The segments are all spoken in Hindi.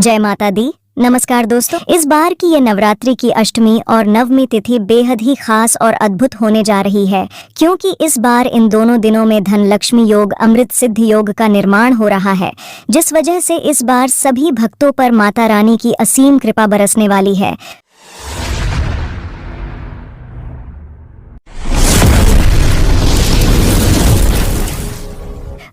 जय माता दी। नमस्कार दोस्तों, इस बार की ये नवरात्रि की अष्टमी और नवमी तिथि बेहद ही खास और अद्भुत होने जा रही है, क्योंकि इस बार इन दोनों दिनों में धन लक्ष्मी योग अमृत सिद्धि योग का निर्माण हो रहा है, जिस वजह से इस बार सभी भक्तों पर माता रानी की असीम कृपा बरसने वाली है।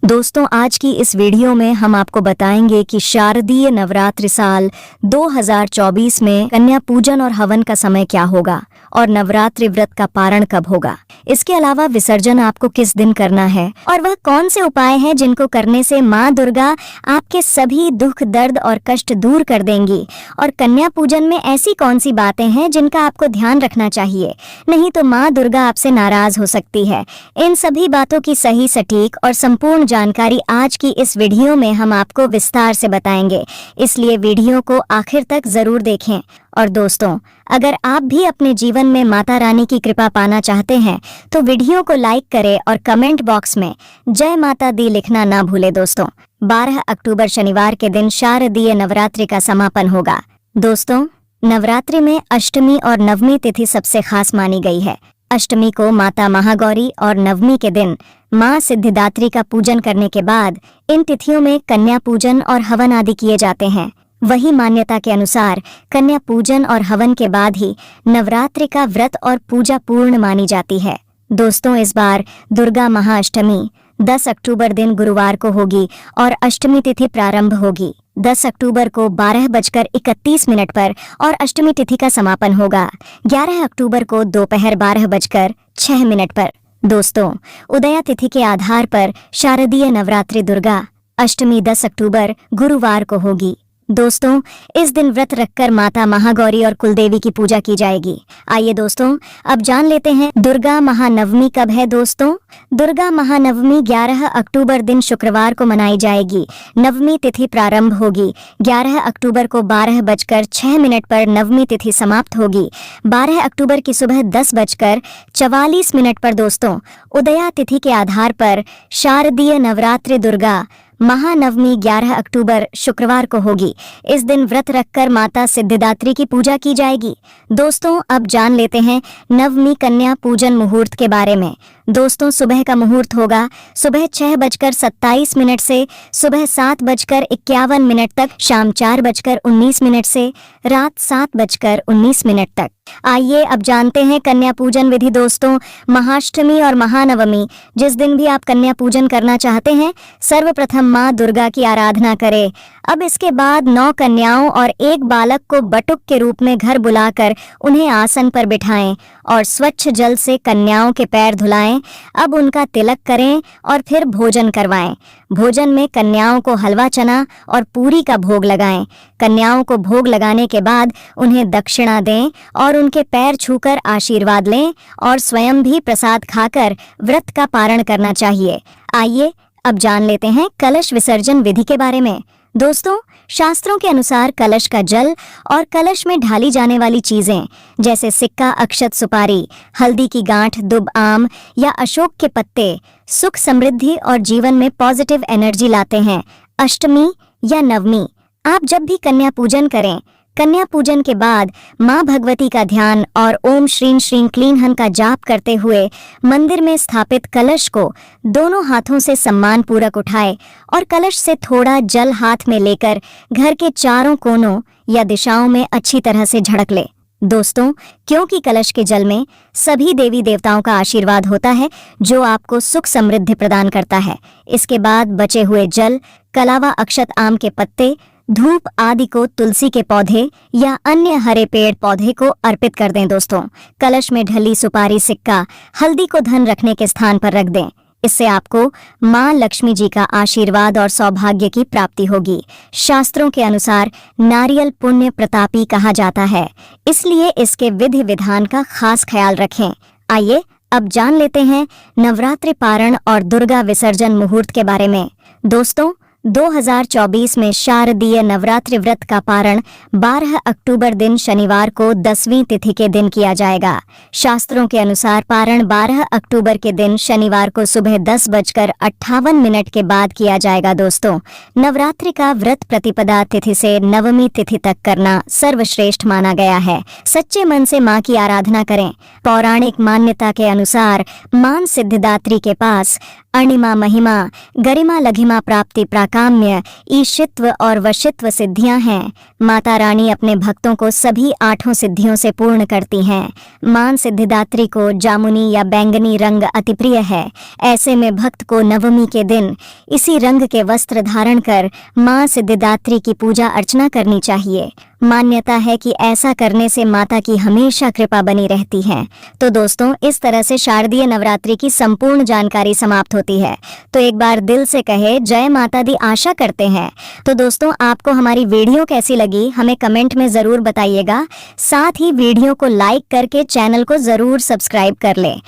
दोस्तों, आज की इस वीडियो में हम आपको बताएंगे कि शारदीय नवरात्रि साल 2024 में कन्या पूजन और हवन का समय क्या होगा और नवरात्रि व्रत का पारण कब होगा। इसके अलावा विसर्जन आपको किस दिन करना है और वह कौन से उपाय हैं जिनको करने से माँ दुर्गा आपके सभी दुख दर्द और कष्ट दूर कर देंगी, और कन्या पूजन में ऐसी कौन सी बातें हैं जिनका आपको ध्यान रखना चाहिए, नहीं तो माँ दुर्गा आपसे नाराज हो सकती है। इन सभी बातों की सही सटीक और संपूर्ण जानकारी आज की इस वीडियो में हम आपको विस्तार से बताएंगे, इसलिए वीडियो को आखिर तक जरूर देखें। और दोस्तों, अगर आप भी अपने जीवन में माता रानी की कृपा पाना चाहते हैं तो वीडियो को लाइक करें और कमेंट बॉक्स में जय माता दी लिखना ना भूले। दोस्तों, 12 अक्टूबर शनिवार के दिन शारदीय नवरात्रि का समापन होगा। दोस्तों, नवरात्रि में अष्टमी और नवमी तिथि सबसे खास मानी गई है। अष्टमी को माता महागौरी और नवमी के दिन माँ सिद्धिदात्री का पूजन करने के बाद इन तिथियों में कन्या पूजन और हवन आदि किए जाते हैं। वही मान्यता के अनुसार कन्या पूजन और हवन के बाद ही नवरात्रि का व्रत और पूजा पूर्ण मानी जाती है। दोस्तों, इस बार दुर्गा महाअष्टमी 10 अक्टूबर दिन गुरुवार को होगी और अष्टमी तिथि प्रारंभ होगी 10 अक्टूबर को 12:31 पर और अष्टमी तिथि का समापन होगा 11 अक्टूबर को दोपहर 12:06 पर। दोस्तों, उदया तिथि के आधार पर शारदीय नवरात्रि दुर्गा अष्टमी 10 अक्टूबर गुरुवार को होगी। दोस्तों, इस दिन व्रत रखकर माता महागौरी और कुलदेवी की पूजा की जाएगी। आइए दोस्तों, अब जान लेते हैं दुर्गा महानवमी कब है। दोस्तों, दुर्गा महानवमी 11 अक्टूबर दिन शुक्रवार को मनाई जाएगी। नवमी तिथि प्रारंभ होगी 11 अक्टूबर को 12:06 पर। नवमी तिथि समाप्त होगी 12 अक्टूबर की सुबह 10:44 पर। दोस्तों, उदया तिथि के आधार पर शारदीय नवरात्रि दुर्गा महानवमी 11 अक्टूबर शुक्रवार को होगी। इस दिन व्रत रखकर माता सिद्धिदात्री की पूजा की जाएगी। दोस्तों, अब जान लेते हैं नवमी कन्या पूजन मुहूर्त के बारे में। दोस्तों, सुबह का मुहूर्त होगा सुबह 6:27 से सुबह 7:51 तक, शाम 4:19 से रात 7:19 तक। आइए अब जानते हैं कन्या पूजन विधि। दोस्तों, महाअष्टमी और महानवमी जिस दिन भी आप कन्या पूजन करना चाहते हैं, सर्वप्रथम माँ दुर्गा की आराधना करें। अब इसके बाद 9 कन्याओं और एक बालक को बटुक के रूप में घर बुलाकर उन्हें आसन पर बिठाएं और स्वच्छ जल से कन्याओं के पैर धुलाएं। अब उनका तिलक करें और फिर भोजन करवाएं। भोजन में कन्याओं को हलवा चना और पूरी का भोग लगाएं। कन्याओं को भोग लगाने के बाद उन्हें दक्षिणा दें और उनके पैर छूकर आशीर्वाद लें और स्वयं भी प्रसाद खाकर व्रत का पारण करना चाहिए। आइए अब जान लेते हैं कलश विसर्जन विधि के बारे में। दोस्तों, शास्त्रों के अनुसार कलश का जल और कलश में ढाली जाने वाली चीजें जैसे सिक्का, अक्षत, सुपारी, हल्दी की गांठ, दुब, आम या अशोक के पत्ते सुख, समृद्धि और जीवन में पॉजिटिव एनर्जी लाते हैं। अष्टमी या नवमी आप जब भी कन्या पूजन करें, कन्या पूजन के बाद माँ भगवती का ध्यान और ओम श्रीं श्रीं क्लीं हन का जाप करते हुए मंदिर में स्थापित कलश को दोनों हाथों से सम्मान पूर्वक उठाए और कलश से थोड़ा जल हाथ में लेकर घर के चारों कोनों या दिशाओं में अच्छी तरह से झड़क ले। दोस्तों, क्योंकि कलश के जल में सभी देवी देवताओं का आशीर्वाद होता है जो आपको सुख समृद्धि प्रदान करता है। इसके बाद बचे हुए जल, कलावा, अक्षत, आम के पत्ते, धूप आदि को तुलसी के पौधे या अन्य हरे पेड़ पौधे को अर्पित कर दें। दोस्तों, कलश में ढली सुपारी, सिक्का, हल्दी को धन रखने के स्थान पर रख दें। इससे आपको माँ लक्ष्मी जी का आशीर्वाद और सौभाग्य की प्राप्ति होगी। शास्त्रों के अनुसार नारियल पुण्य प्रतापी कहा जाता है, इसलिए इसके विधि विधान का खास ख्याल रखें। आइए अब जान लेते हैं नवरात्रि पारण और दुर्गा विसर्जन मुहूर्त के बारे में। दोस्तों, 2024 में शारदीय नवरात्रि व्रत का पारण 12 अक्टूबर दिन शनिवार को 10वीं तिथि के दिन किया जाएगा। शास्त्रों के अनुसार पारण 12 अक्टूबर के दिन शनिवार को सुबह 10:58 के बाद किया जाएगा। दोस्तों, नवरात्रि का व्रत प्रतिपदा तिथि से नवमी तिथि तक करना सर्वश्रेष्ठ माना गया है। सच्चे मन से मां की आराधना करें। पौराणिक मान्यता के अनुसार मां सिद्धिदात्री के पास अणिमा महिमा, गरिमा लघिमा प्राप्ति, प्राकाम्य, ईशित्व और वशित्व सिद्धियां हैं। माता रानी अपने भक्तों को सभी 8 सिद्धियों से पूर्ण करती हैं। मां सिद्धिदात्री को जामुनी या बैंगनी रंग अति प्रिय है। ऐसे में भक्त को नवमी के दिन इसी रंग के वस्त्र धारण कर मां सिद्धिदात्री की पूजा अर्चना करनी चाहिए। मान्यता है कि ऐसा करने से माता की हमेशा कृपा बनी रहती है। तो दोस्तों, इस तरह से शारदीय नवरात्रि की संपूर्ण जानकारी समाप्त होती है। तो एक बार दिल से कहे जय माता दी आशा करते हैं। तो दोस्तों, आपको हमारी वीडियो कैसी लगी हमें कमेंट में जरूर बताइएगा। साथ ही वीडियो को लाइक करके चैनल को जरूर सब्सक्राइब कर लें।